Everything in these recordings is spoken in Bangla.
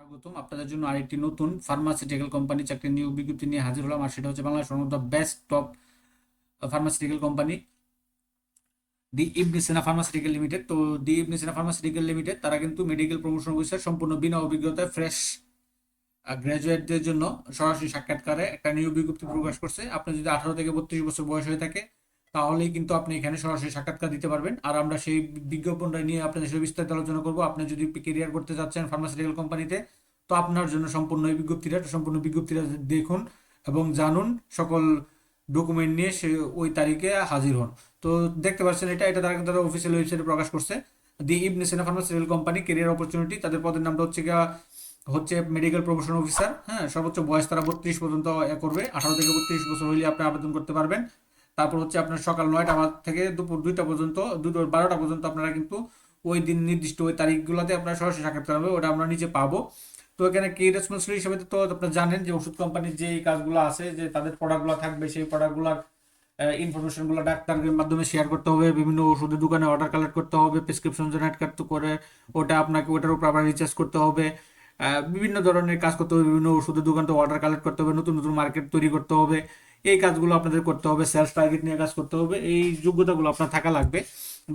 স্বাগতম আপনাদের জন্য আরেকটি নতুন ফার্মাসিউটিক্যাল কোম্পানি চাকরির নিয়োগ বিজ্ঞপ্তি নিয়ে হাজির হলাম। আর সেটা হচ্ছে Bangladesh one of the best top pharmaceutical company the Ibn Sina pharmaceutical limited. তো the Ibn Sina pharmaceutical limited তারা কিন্তু মেডিকেল প্রমোশন অফিসার সম্পূর্ণ বিনা অভিজ্ঞতায় ফ্রেশ গ্র্যাজুয়েটদের জন্য সরাসরি সাক্ষাৎকারে একটা নিয়োগ বিজ্ঞপ্তি প্রকাশ করছে। আপনি যদি 18 থেকে 32 বছর বয়স হয়ে থাকে তাহলেই কিন্তু আপনি এখানে সরাসরি সাক্ষাৎকার দিতে পারবেন। আর আমরা সেই বিজ্ঞাপনটা নিয়ে আপনাদের সাথে বিস্তারিত আলোচনা করবো। আপনি যদি কেরিয়ার করতে যাচ্ছেন ফার্মাসিউটিক্যাল কোম্পানিতে, তো আপনার জন্য সম্পূর্ণ বিজ্ঞপ্তিটা দেখুন এবং জানুন। সকল ডকুমেন্ট নিয়ে সে ওই তারিখে হাজির হন। তো দেখতে পাচ্ছেন এটা তারা কিন্তু তাদের অফিসিয়াল ওয়েবসাইটে প্রকাশ করছে। দি Ibn Sina pharmaceutical company career opportunity, তাদের পদের নামটা হচ্ছে মেডিকেল প্রমোশন অফিসার। হ্যাঁ, সর্বোচ্চ বয়স তারা 32 পর্যন্ত করবে। 18 থেকে 32 বছর হলে আপনি আবেদন করতে পারবেন। তারপর হচ্ছে আপনার সকাল 9টা থেকে দুপুর 2টা পর্যন্ত 12টা পর্যন্ত আপনারা কিন্তু ওই দিন নির্দিষ্ট ওই তারিখগুলোতে আপনারা সরাসরি সাক্ষাৎকার হবে, ওটা আমরা নিচে পাবো। তো এখানে কি রেসপন্সিবিলিটি হিসেবে তো আপনারা জানেন যে ওষুধ কোম্পানির যে কাজগুলো আছে, যে তাদের প্রোডাক্টগুলো থাকবে, সেই প্রোডাক্টগুলোর ইনফরমেশনগুলো ডাক্তারের মাধ্যমে শেয়ার করতে হবে, বিভিন্ন ওষুধের দোকানে অর্ডার কালেক্ট করতে হবে, প্রেসক্রিপশন জেনারেট করতে করে ওটা আপনাকে ওটার উপর আবার রিচার্জ করতে হবে, বিভিন্ন ধরনের কাজ করতে হবে, বিভিন্ন ওষুধের দোকান থেকে অর্ডার কালেক্ট করতে হবে, নতুন নতুন মার্কেট তৈরি করতে হবে। এই কাজগুলো আপনাদের করতে হবে, সেলস টার্গেট নিয়ে কাজ করতে হবে। এই যোগ্যতাগুলো আপনার থাকা লাগবে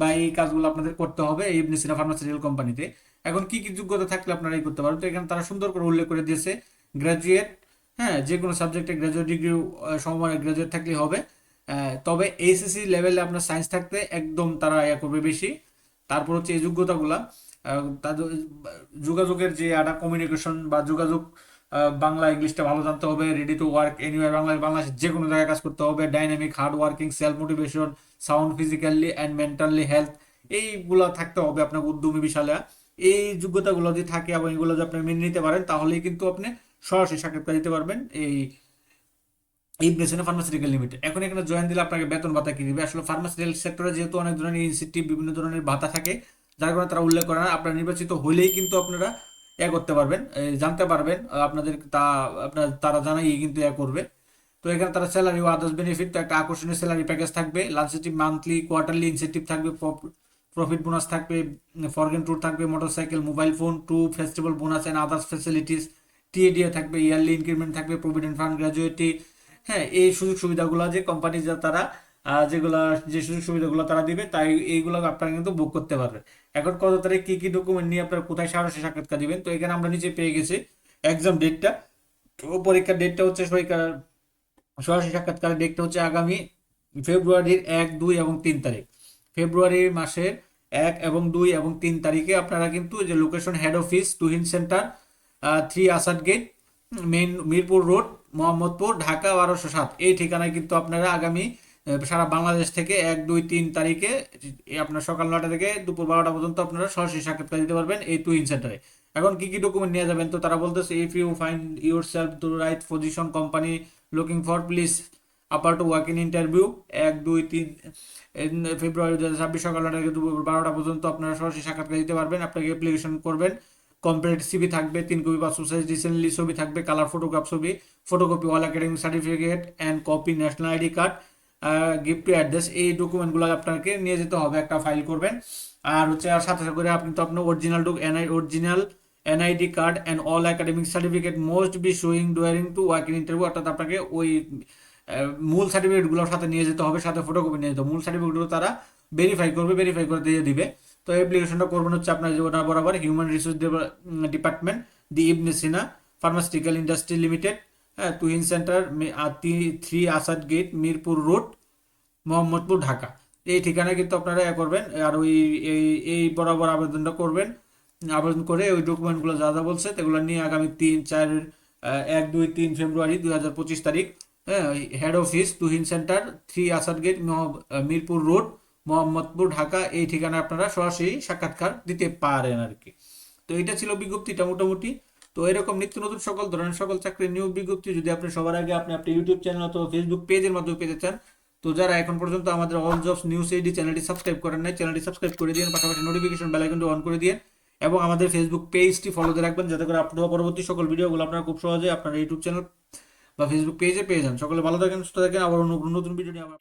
বা এই কাজগুলো আপনাদের করতে হবে এই ইবনে সিনা ফার্মাসিউটিক্যাল কোম্পানিতে। এখন কি কি যোগ্যতা থাকলে আপনারা এই করতে পারবেন, তো এখানে তারা সুন্দর করে উল্লেখ করে দিয়েছে গ্র্যাজুয়েট। হ্যাঁ, যে কোনো সাবজেক্টে গ্র্যাজুয়েট ডিগ্রি সময় গ্র্যাজুয়েট থাকলেই হবে। তবে এইচএসসি লেভেলে আপনার সায়েন্স থাকতে একদম তারা করবে বেশি। তারপর হচ্ছে এই যোগ্যতাগুলা তাদের যোগাযোগের যে একটা কমিউনিকেশন বা যোগাযোগ, বাংলা ইংলিশটা ভালো জানতে হবে, ready to work anywhere, Bangladesh যে কোনো জায়গায় কাজ করতে হবে, dynamic hard working, self motivation, sound physically and mentally health, এইগুলো থাকতে হবে আপনার উদ্যমী বিশালে। এই যোগ্যতাগুলো যদি থাকে এবং এগুলো যদি আপনি মেনে নিতে পারেন তাহলেই কিন্তু আপনি সরাসরি সাক্ষাৎকার দিতে পারবেন এই ইবনে সিনা ফার্মাসিউটিক্যাল লিমিটেড। এখন এখানে জয়েন দিলে আপনাকে বেতন ভাতা কি দিবে, আসলে ফার্মাসিউটিক্যাল সেক্টরে যেহেতু অনেক ধরনের ইনসেন্টিভ, বিভিন্ন ধরনের ভাতা থাকে, যার কারণে তারা উল্লেখ করে না। আপনারা নির্বাচিত হইলেই কিন্তু আপনারা করতে পারবেন, জানতে পারবেন আপনাদের তারা জানাই কিন্তু করবে। তো এখানে তারা স্যালারি ও আদার্স বেনিফিট, তো একটা আকর্ষণীয় স্যালারি প্যাকেজ থাকবে, লাঞ্চেটিভ মান্থলি কোয়ার্টারলি ইনসেন্টিভ থাকবে, প্রফিট বোনাস থাকবে, ফরগেন ট্যুর থাকবে, motorcycle, mobile phone, two festival bonus and others facilities, TA DA থাকবে, ইয়ারলি ইনক্রিমেন্ট থাকবে, প্রভিডেন্ট ফান্ড, গ্র্যাজুয়েটি। হ্যাঁ, এই সুযোগ সুবিধাগুলো যে কোম্পানি যা তারা যেগুলা যে সুযোগ সুবিধাগুলো তারা দিবে, তাই এইগুলো আপনারা কিন্তু বুক করতে পারবেন। এখন কত তারিখ কি কি ডকুমেন্ট নিয়ে আপনারা কোথায় সরাসরি সাক্ষাৎকার দিবেন, তো এখানে আমরা নিচে পেয়ে গেছি এক্সাম ডেটটা। তো পরীক্ষার ডেটটা হচ্ছে সরাসরি সাক্ষাৎকারের ডেটটা হচ্ছে আগামী ফেব্রুয়ারির 1, 2 এবং 3 তারিখ। ফেব্রুয়ারি মাসের 1 এবং 2 এবং 3 তারিখে আপনারা কিন্তু যে location head office Tuhin centre, 3 Asad gate, main Mirpur road, Mohammadpur, Dhaka 1207, এই ঠিকানায় কিন্তু আপনারা আগামী সারা বাংলাদেশ থেকে 1, 2, 3 তারিখে আপনার সকাল 9টা থেকে দুপুর 12টা পর্যন্ত আপনারা সরাসরি সাক্ষাৎকার দিতে পারবেন এই তুহিন সেন্টারে। এখন কি কি ডকুমেন্ট নিয়ে যাবেন, তো তারা বলতেছে if you find yourself to right position company looking for please appear to walk in interview. 1, 2, 3 February 2026 সকাল 9টা থেকে দুপুর 12টা পর্যন্ত আপনারা সরাসরি সাক্ষাৎকার দিতে পারবেন। আপনাকে অ্যাপ্লিকেশন করবেন, কমপ্লিট সিভি থাকবে, 3 কপি পাসপোর্ট সাইজ রিসেন্টলি ছবি থাকবে, কালার ফটোগ্রাফ ছবি, photocopy all academic certificate and copy national ID card, gift to address. এই ডকুমেন্টগুলো আপনাকে নিয়ে যেতে হবে, একটা ফাইল করবেন। আর হচ্ছে আর সাথে সাথে করে আপনি তো আপনার original NID card and all academic certificate most B showing ডুয়ারিং to work in interview, অর্থাৎ আপনাকে ওই মূল সার্টিফিকেটগুলোর সাথে নিয়ে যেতে হবে, সাথে ফটোকপি নিয়ে যেতে হবে। মূল সার্টিফিকেটগুলো তারা ভেরিফাই করে দিয়ে দিবে। তো অ্যাপ্লিকেশনটা করবেন হচ্ছে আপনার জীবনা বরাবর human resource department, the Ibn Sina pharmaceutical industry limited, হ্যাঁ, Tuhin centre, 3 Asad gate, Mirpur road, Mohammadpur, Dhaka, এই ঠিকানায় কিন্তু আপনারা করবেন। আর ওই এই বরাবর আবেদনটা করবেন। আবেদন করে ওই ডকুমেন্টগুলো যা যা বলছে সেগুলো নিয়ে আগামী 1, 2, 3 ফেব্রুয়ারি 2025 তারিখ, হ্যাঁ, head office Tuhin centre, 3 Asad gate, Mirpur road, Mohammadpur, Dhaka, এই ঠিকানায় আপনারা সরাসরি সাক্ষাৎকার দিতে পারেন আর কি। তো এটা ছিল বিজ্ঞপ্তিটা মোটামুটি। তো এরকম নিত্য নতুন সকল ধরনের সকল চাকরির নিয়োগ বিজ্ঞপ্তি যদি আপনি সবার আগে আপনি আপনার ইউটিউব চ্যানেল অথবা ফেসবুক পেজের মাধ্যমে পেতে চান, তো যারা এখন পর্যন্ত আমাদের অল জবস নিউজ এইডি চ্যানেলটি সাবস্ক্রাইব করেন নাই, চ্যানেলটি সাবস্ক্রাইব করে দিন, পাশাপাশি নোটিফিকেশন বেল আইকনটি অন করে দিন এবং আমাদের ফেসবুক পেজটি ফলোতে রাখবেন, যাতে করে আপনারা পরবর্তী সকল ভিডিওগুলো আপনারা খুব সহজে আপনার ইউটিউব চ্যানেল বা ফেসবুক পেজে পেয়ে যান। সকলে ভালো থাকেন, সুস্থ থাকেন, আবার নতুন ভিডিও নিয়ে আবার